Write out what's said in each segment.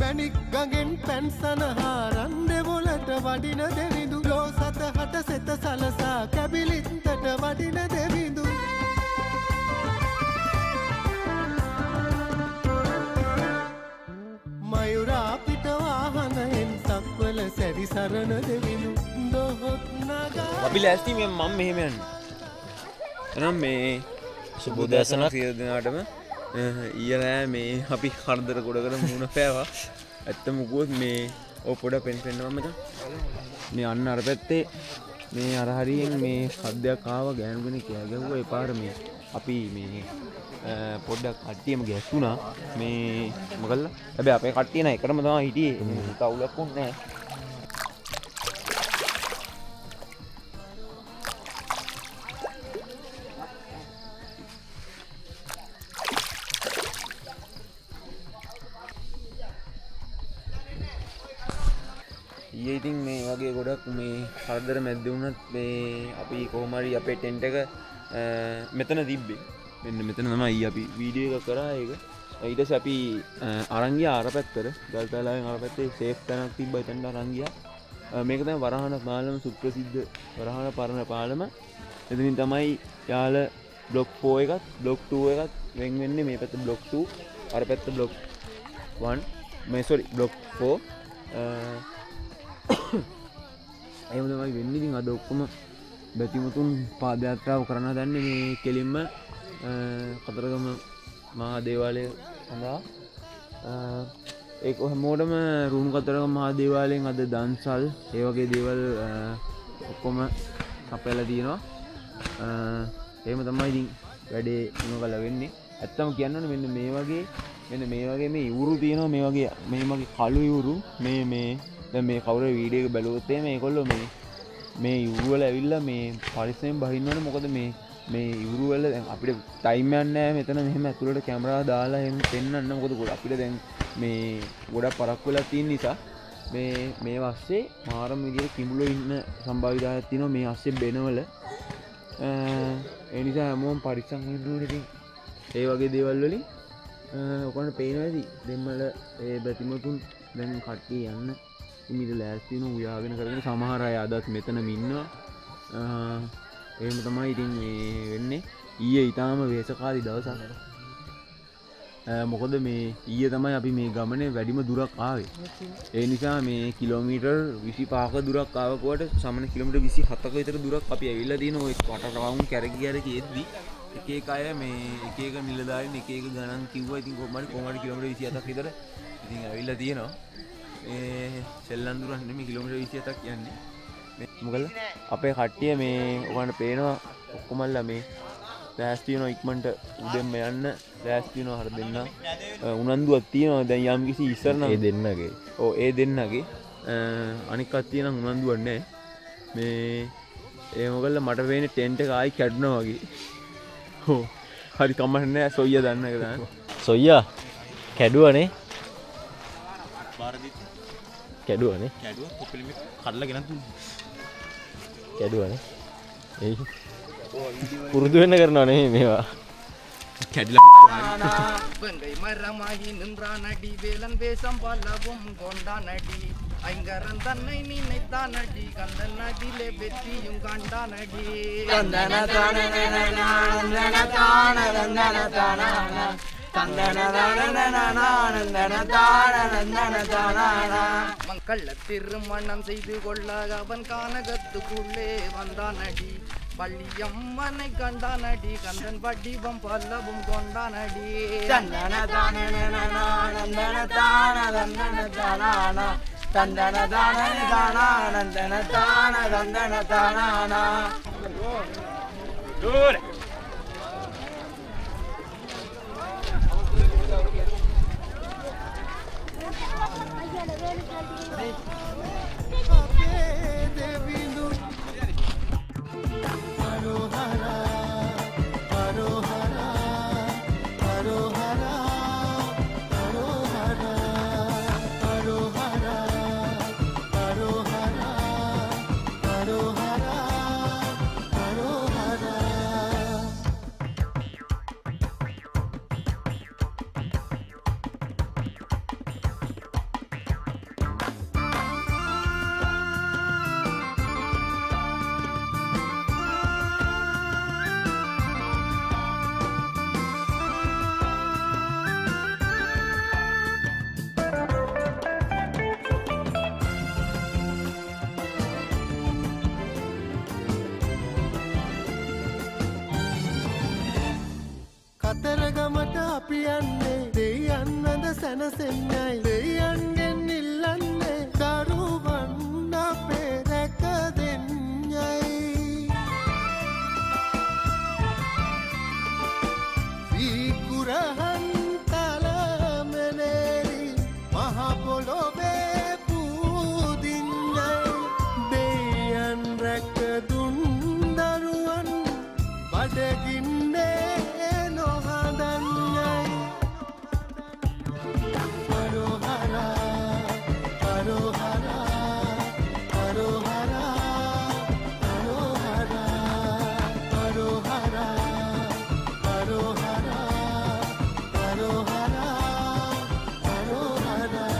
මැණික් ගඟෙන් පැන් සනහා රන්දෙවලට වඩින දෙවිඳු ලෝ සතහට සෙත සලසා කැබිලිත්තට වඩින දෙවිඳු මයුරා පිට වාහනයෙන් සක්වල සැරි සරණ දෙවිඳු දොහොත් නගා අපි ලෑස්ති මම මෙහෙම යන්න එහෙනම් මේ සුබෝදෑසනක් සියලු දෙනාටම ඊයේ මේ අපි හර්ධර ගොඩකට මුණ පෑවා ඇත්තම ගියොත් මේ පොඩ පෙන්නවා මචං මේ අන්න අර පැත්තේ මේ අර හරියෙන් මේ සද්දයක් ආවා ගෑනු කෙනෙක් කෑ ගැහුවා ඒ පාර මේ අපි මේ පොඩ්ඩක් කට්ටියම ගැස්සුණා මේ මොකද හැබැයි අපේ කට්ටිය නෑ එකටම තමයි හිටියේ තවුලක් වුණේ නෑ ඉතින් මේ වගේ ගොඩක් මේ හර්ධර මැද්දේ වුණත් මේ අපි කොහොම හරි අපේ ටෙන්ට් එක මෙතන තිබ්බේ මෙන්න මෙතන තමයි අපි වීඩියෝ එක කරා ඒක ඊට පස්සේ අපි අරන් ගියා අර පැත්තට ගල්පැලාවෙන් අර පැත්තේ සේෆ් තැනක් තිබ්බා එතනට අරන් ගියා මේක තමයි වරහන පාලම සුප්‍රසිද්ධ වරහන පරණ පාලම එතනින් තමයි යාල බ්ලොක් 4 එකත් බ්ලොක් 2 එකත් වෙන් වෙන්නේ මේ පැත්ත බ්ලොක් 2 අර පැත්ත බ්ලොක් 1 මේ සෝරි බ්ලොක් 4 එහෙම තමයි වෙන්නේ. ඉතින් අද ඔක්කොම බැතිමුතුන් පාදයාත්‍රාව කරන්න දන්නේ මේ කෙලින්ම කතරගම මහා දේවාලය සඳහා ඒක හැමෝටම රුණු කතරගම මහා දේවාලයෙන් අද දන්සල් ඒ වගේ දේවල් ඔක්කොම අපැලා තියෙනවා. එහෙම තමයි ඉතින් වැඩේ මොනකල වෙන්නේ. ඇත්තම කියන්නනේ මෙන්න මේ වගේ මේ ඉවුරු තියෙනවා මේ වගේ මේ මගේ කළු ඉවුරු මේ දැන් මේ කවුරු වීඩියෝ එක බැලුවොත් මේගොල්ලෝ මේ ඉවුරු වල ඇවිල්ලා මේ පරිස්සමෙන් බහින්නවනේ මොකද මේ ඉවුරු වල දැන් අපිට ටයිම් එකක් නැහැ මෙතන මෙහෙම ඇතුළට කැමරාව දාලා එහෙම පෙන්වන්න මොකද අපිට දැන් මේ ගොඩක් පරක් වෙලා තියෙන නිසා මේ වස්සේ මාරම විදියට කිඹුලෝ ඉන්න සම්භාවිතාවයක් තියෙනවා මේ අස්සේ බෙනවල ඒ නිසා හැමෝම පරිස්සම් වෙන්න ඕනේ. ඉතින් ඒ වගේ දේවල් වලින් ඔකන පේනවා ඇති දෙම්මල ඒ බැතිමතුන් දැන් කට්ටිය යන්න ඉමිට ලෑස්ති වෙන උයාගෙන කරගෙන සමහර අය අදත් මෙතනම ඉන්නවා. එහෙම තමයි ඉතින් මේ වෙන්නේ. ඊයේ ඊටාම වේසකාරී දවසක්. මොකද මේ ඊයේ තමයි අපි මේ ගමනේ වැඩිම දුරක් ආවේ. ඒ නිසා මේ කිලෝමීටර් 25ක දුරක් ආවකොට සමන කිලෝමීටර් 27ක විතර දුරක් අපි ඇවිල්ලා තියෙන ඔය වටරවුම් කැරකි එද්දි එක එක අය මේ එක එක නිලධාරීන් එක එක ගණන් කිව්වා. ඉතින් කොහොමද කිලෝමීටර් 27ක් විතර ඉතින් ඇවිල්ලා තියෙනවා. සෙල්ලම් දුරක් නෙමෙයි කිලෝමීටර් 27ක් කියන්නේ. මොකද අපේ කට්ටිය මේ ඔයගොල්ලන්ට පේනවා ඔක්කොමල්ලා මේ ලෑස්ති වෙනවා ඉක්මනට උදෙන්ම යන්න ලෑස්ති වෙනවා හර දෙන්න. උනන්දුවක් තියෙනවා දැන් යම් කිසි ඉස්සරන ඒ දෙන්නගේ. ඔව් ඒ දෙන්නගේ. අනික කට්ටිය නම් උනන්දුවක් නැහැ. මේ ඒ මොකද මට වෙන්නේ ටෙන්ට් එක ආයි කැඩුනා වගේ. ඔව්. හරි කමක් නැහැ සොයියා දන්න එක දාන්න. සොයියා කැඩුවනේ. බාරදිත් කැඩුවනේ. කැඩුවා කොපිලිමේ කඩලා ගෙනත් දුන්නා. කැඩුවනේ. ඒ පුරුදු වෙන්න කරනවා නෙමෙයි මේවා. කැඩිලා வெங்கை மரமாகி நின்றானடி வேலன் வேஷம் பலவும் கொண்டானடி ஐங்கரன் தன்னை நினைத்தானடி கந்தன் அதிலே வெற்றியும் கண்டானடி கந்தன மக்கள் திருமணம் செய்து கொள்ள அவன் கானகத்துக்குள்ளே வந்தானடி பள்ளியம்மனை கண்டானடி கந்தன் வடிவம் பல்லவும் கொண்டானடி தந்தன தான நந்தன தான தந்தன தான தந்தன தான தான நந்தன தான தந்தன தான டூர் සැනසෙන්නයි දෙයන්ගෙන් ඉල්ලන්නේ දරුවන් අපේ රැක දෙන්නයි විකුරහන් තලමනේරි මහ පොළොවේ පූදින්නයි දෙයන් රැක දුන් දරුවන් බඩගින්නේ නොහදන්නයි අරෝහරා අරෝහරා අරෝහරා අරෝහරා අරෝහරා අරෝහරා අරෝහරා අරෝහරා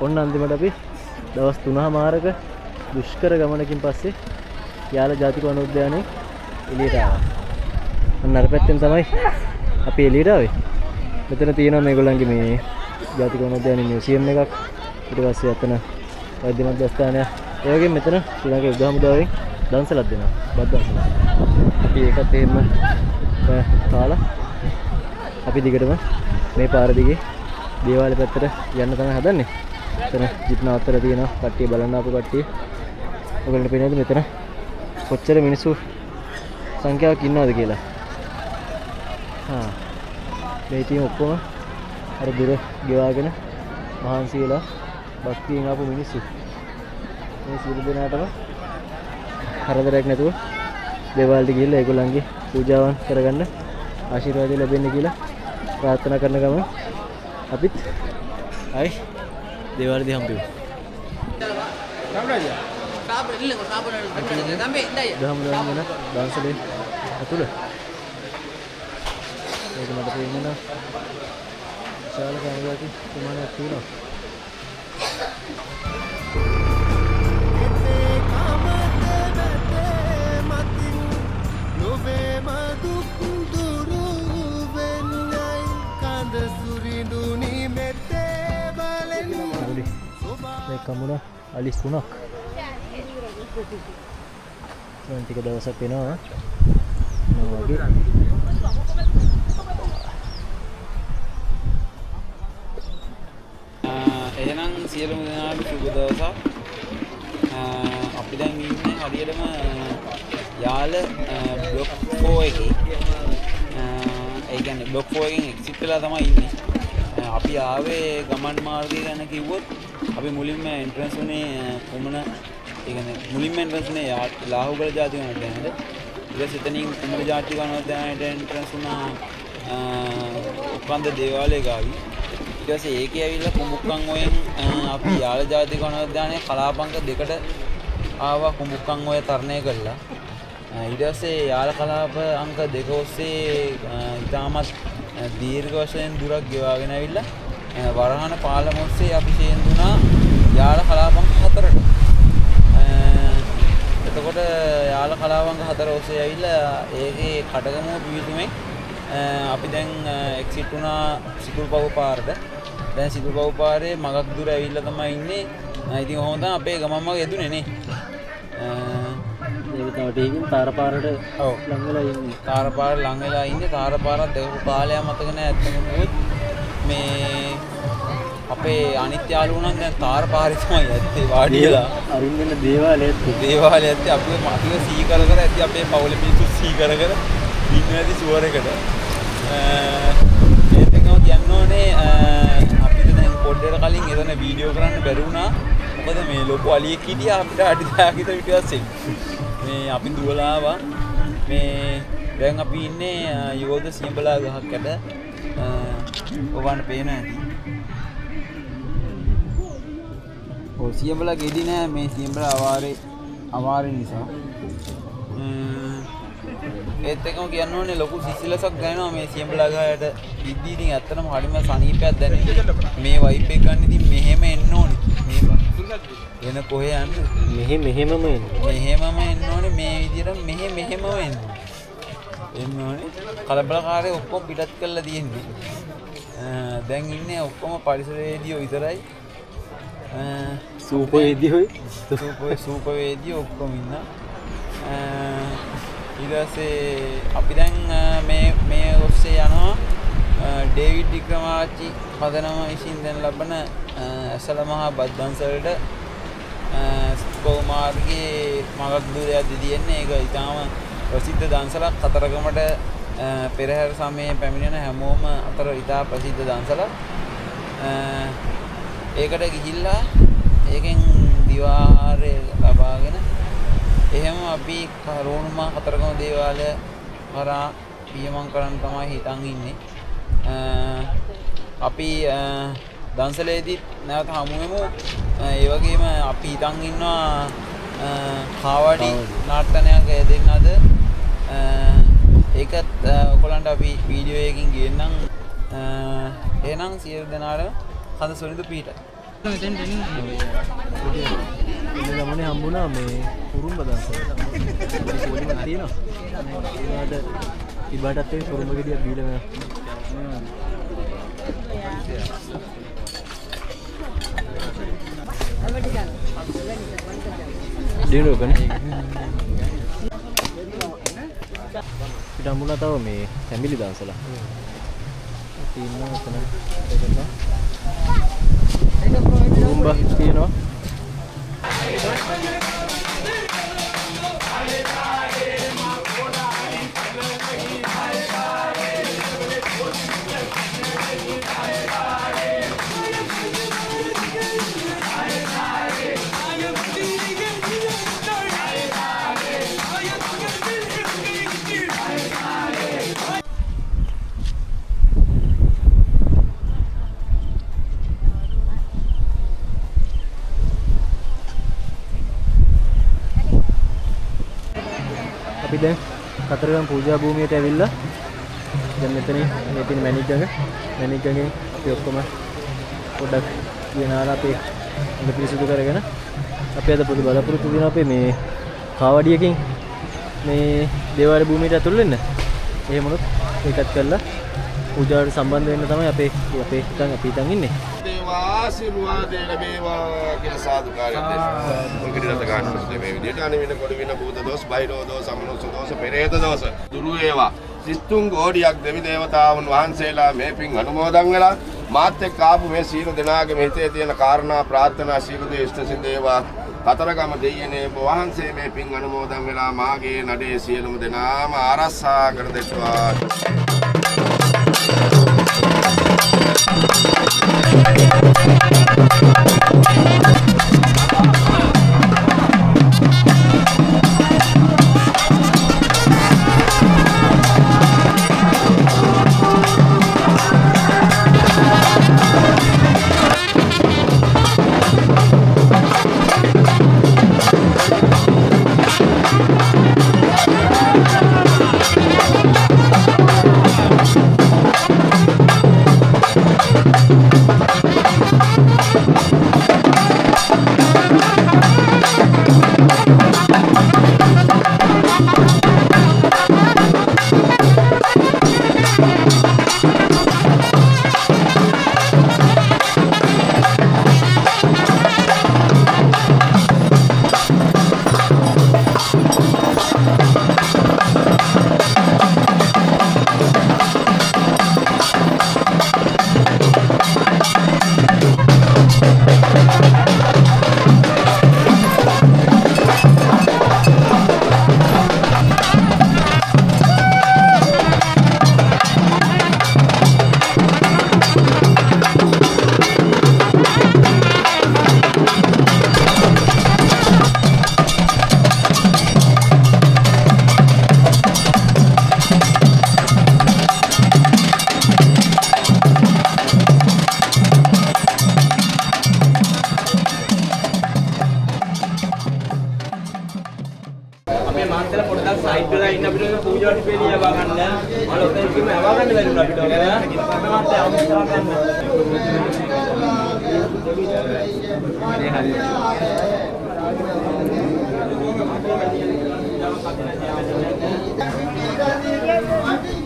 ඔන්න අන්තිමට අපි දවස් 3මාරක දුෂ්කර ගමනකින් පස්සේ යාල ජාතික වනෝද්‍යානයේ එළියට ආවා. අන්න අර පැත්තෙන් තමයි අපි එළියට ආවේ. මෙතන තියෙනවා මේගොල්ලන්ගේ මේ ජාතික වනෝද්‍යානයේ මියුසියම් එකක්. ඊට පස්සේ අතන වෛද්‍ය මධ්‍යස්ථානය. ඒ වගේම මෙතන ශ්‍රී ලංකා යුද හමුදාවෙන් දන්සලක් දෙනවා. බත් දන්සලක්. අපි ඒකත් එහෙම කාලා අපි දිගටම මේ පාර දිගේ දේවාලය පැත්තට යන්න තමයි හදන්නේ. මෙතන ජිප් නවත්තලා තියෙනවා. කට්ටිය බලන්න ආපු කට්ටිය. ඔයගොල්ලන්ට පේනවද මෙතන කොච්චර මිනිස්සු සංඛ්‍යාවක් ඉන්නවද කියලා? මේ ඉතින් ඔක්කොම අර දුර ගෙවාගෙන මහන්සි වෙලා භක්තියෙන් ආපු මිනිස්සු. මේ සියලු දෙනාටම හරදරයක් නැතුව දේවාලෙට ගිහිල්ලා ඒගොල්ලන්ගේ පූජාවන් කරගන්න ආශිර්වාද ලැබෙන්න කියලා ප්‍රාර්ථනා කරන ගමන් අපිත් ආයි දේවාලෙදී හම්බෙමු. දහමුදාන දන්සලේ අතුල ඒක මට පේනවා විශාල කාමරයක් ප්‍රමාණයක් තියෙනවා. මේ කමුණ අලිස් 3ක් දැන් ටික දවසක් වෙනවා වගේ. එහෙනම් සියලුම දෙනාට සුබ දවසක්. අපි දැන් ඉන්නේ හරියටම යාල බ්ලොක් 4 එකේ. ඒ කියන්නේ බ්ලොක් 4 එකෙන් එක්සිට් වෙලා තමයි ඉන්නේ. අපි ආවේ ගමන් මාර්ගය ගැන කිව්වොත් අපි මුලින්ම එන්ට්‍රන්ස් උනේ කොමුණ ඒ කියන්නේ මුලින්ම එන්ට්‍රන්ස් උනේ ලාහුගල ජාතික වනෝද්‍යානයට. ඊට පස්සේ එතනින් කුමර ජාතික වනෝද්‍යානයට එන්ට්‍රන්ස් වුණා උපන්ද දේවාලය ගාවි. ඊට පස්සේ ඒකේ ඇවිල්ලා කුඹුක්කන් ඔයෙන් අපි යාල ජාතික වනෝද්‍යානයේ කලාපංක දෙකට ආවා කුඹුක්කන් ඔය තරණය කළා. ඊට පස්සේ යාල කලාප අංක 2 ඔස්සේ ඉතාමත් දීර්ඝ වශයෙන් දුරක් ගෙවාගෙන ඇවිල්ලා වරහන පාලම ඔස්සේ අපි සේන්දුනා යාල කලාපංක 4ට. එතකොට යාල කලාපංක 4 ඔස්සේ ඇවිල්ලා ඒකේ කඩගමුව පිවිතුමෙන් අපි දැන් එක්සිට් වුණා සිතුල්පව් පාරට. දැන් සිතුල්පව් පාරේ මගක් දුර ඇවිල්ලා තමයි ඉන්නේ. ඉතින් කොහොමද අපේ ගමන් මග යදුනේ නේ. ඒක තව ටිකකින් තාරපාරට ලං වෙලා ඉන්නේ. තාරපාර ලං වෙලා ඉන්නේ. තාරපාරක් දෙකක කාලයක් මතක නැහැ ඇත්තම මොකද මේ අපේ අනිත් යාළුවෝ නම් දැන් තාරපාරේ තමයි ඇත්තේ වාඩි වෙලා අරින්න දේවාලයත් අපේ මාතිව සී කර කර ඇති අපේ පවුලේ මිනිස්සු සී කර කර ඉන්න ඇති සුවර එකට ඒත් එකම කියන්න ඕනේ අපිට දැන් පොඩ්ඩකට කලින් එතන වීඩියෝ කරන්න බැරි වුණා. මොකද මේ ලොකු අලියෙක් හිටියා අපිට අඩි 10ක් විතර පිටිපස්සේ. මේ අපි දුවලා ආවා. මේ දැන් අපි ඉන්නේ යෝධ සියඹලා ගහක් යට. ඔවන්න පේන ඇති. ඔය සියඹලා ගෙඩි නෑ මේ සියඹලා අවාරේ නිසා. ඒත් එකම කියන්න ඕනේ ලොකු සිසිලසක් දැනෙනවා මේ සියඹලා ගහයට ඉද්දී ඉතින් ඇත්තටම හරිම සනීපයක් දැනෙන්නේ මේ වයිබ් එක ගන්න ඉතින් මෙහෙම එන්න ඕනේ මේ වෙන කොහේ යන්නේ මෙහෙමම එන්න ඕනේ මේ විදිහට මෙහෙමම එන්න ඕනේ කලබලකාරී ඔක්කොම පිටත් කරලා තියෙන්නේ දැන් ඉන්නේ ඔක්කොම පරිසරයේදී විතරයි සූපවේදී ඔක්කොම ඉන්න ඊට පස්සේ අපි දැන් මේ ඔස්සේ යනවා ඩේවිඩ් වික්‍රමාරච්චි පදනම විසින් දැන් ලබන ඇසල මහා බද්දන්සලට ස්කෝ මාර්ගයේ මගක් දුරයක් තියෙන්නේ ඒක ඊටාම ප්‍රසිද්ධ දන්සලක් කතරගමට පෙරහැර සමයේ පැමිණෙන හැමෝම අතර ඉතා ප්‍රසිද්ධ දන්සලක් ඒකට ගිහිල්ලා ඒකෙන් දිවාහාරය ලබාගෙන එහෙම අපි කරුණුමා කතරගම දේවාලය කරා පියමන් කරන්න තමයි හිතන් ඉන්නේ අපි දන්සලේදී නැවත හමු වෙමු ඒ වගේම අපි හිතන් ඉන්නවා කාවඩි නාට්‍යයක් දෙන්නද ඒකත් ඔයගොල්ලන්ට අපි වීඩියෝ එකකින් ගේන්නම් එහෙනම් සියලු දෙනාට හඳ සොරිඳු පීඨ ඉන්න ගමනේ හම්බුණා මේ කුරුම්බ දන්සල පොලිමක් තියෙනවා ඒකට ඉබාටත් ඒ කුරුම්බ ගෙඩියක් බීලා දිනුවකනේ පිට හම්බුණා තව මේ ෆැමිලි දන්සල තියෙනවා එතන කුරුම්බ තියෙනවා අපි දැන් කතරගම පූජා භූමියට ඇවිල්ලා දැන් මෙතනින් මේ තියෙන මැණික්ගඟෙන් අපි ඔක්කොම පොඩ්ඩක් කියනාලා අපේ ඉඳ පිරිසිදු කරගෙන අපි අද පොඩි බලාපොරොත්තු වෙනවා අපේ මේ කාවඩියකින් මේ දේවාල භූමියට ඇතුල් වෙන්න. එහෙම වුණොත් ඒකත් කරලා පූජාවට සම්බන්ධ වෙන්න තමයි අපි හිතන් ඉන්නේ. ආශිර්වාදේ ලැබේවා කියලා සාදුකාරයක් දෙන්න. මොකද රට ගන්න මේ විදිහට අනේ වෙන කොට වෙන භූත දෝෂ, බයිරෝ දෝෂ, අමනුෂ්‍ය දෝෂ, පෙරේත දෝෂ දුරු වේවා. සිස්තුන් ගෝඩියක් දෙවි දේවතාවුන් වහන්සේලා මේ පින් අනුමෝදන් වෙලා මාත් එක්ක ආපු මේ සීල දෙනාගේ හිතේ තියෙන කාරණා ප්‍රාර්ථනා සීල දේ ඉෂ්ට සින්දේවා. කතරගම දෙයියනේ වහන්සේ මේ පින් අනුමෝදන් වෙලා මාගේ නඩේ සියලුම දෙනාම ආරක්ෂා කර දෙත්වා. Thank you.